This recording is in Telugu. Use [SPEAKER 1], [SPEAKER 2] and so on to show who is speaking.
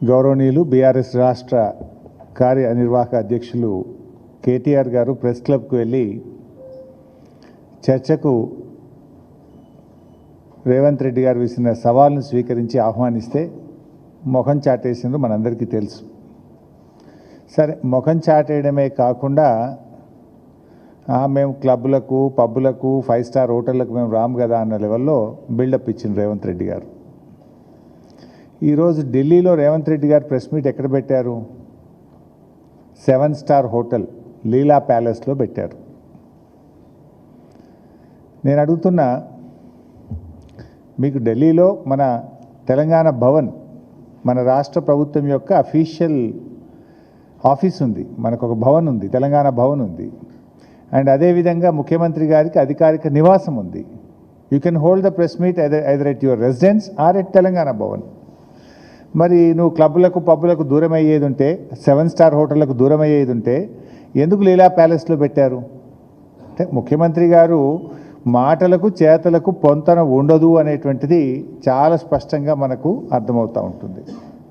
[SPEAKER 1] గౌరవనీయులు బీఆర్ఎస్ రాష్ట్ర కార్యనిర్వాహక అధ్యక్షులు కేటీఆర్ గారు ప్రెస్ క్లబ్కు వెళ్ళి చర్చకు రేవంత్ రెడ్డి గారు విసిన సవాల్ను స్వీకరించి ఆహ్వానిస్తే ముఖం చాటేసిందో మనందరికీ తెలుసు. సరే, ముఖం చాటేయడమే కాకుండా మేము క్లబ్లకు, పబ్బులకు, 5 స్టార్ హోటళ్లకు మేము రాము కదా అన్న లెవెల్లో బిల్డప్ ఇచ్చింది రేవంత్ రెడ్డి గారు. ఈరోజు ఢిల్లీలో రేవంత్ రెడ్డి గారు ప్రెస్ మీట్ ఎక్కడ పెట్టారు? 7 స్టార్ హోటల్ లీలా ప్యాలెస్లో పెట్టారు. నేను అడుగుతున్నా, మీకు ఢిల్లీలో మన తెలంగాణ భవన్, మన రాష్ట్ర ప్రభుత్వం యొక్క అఫీషియల్ ఆఫీస్ ఉంది, మనకు ఒక భవన్ ఉంది, తెలంగాణ భవన్ ఉంది. అండ్ అదేవిధంగా ముఖ్యమంత్రి గారికి అధికారిక నివాసం ఉంది. You can hold the press meet either at your residence or at Telangana Bhavan. మరి నువ్వు క్లబ్లకు, పబ్బులకు దూరం అయ్యేది ఉంటే, 7 స్టార్ హోటళ్లకు దూరం అయ్యేది ఉంటే ఎందుకు లీలా ప్యాలెస్లో పెట్టారు? అంటే ముఖ్యమంత్రి గారు మాటలకు చేతలకు పొంతన ఉండదు అనేటువంటిది చాలా స్పష్టంగా మనకు అర్థమవుతూ ఉంటుంది.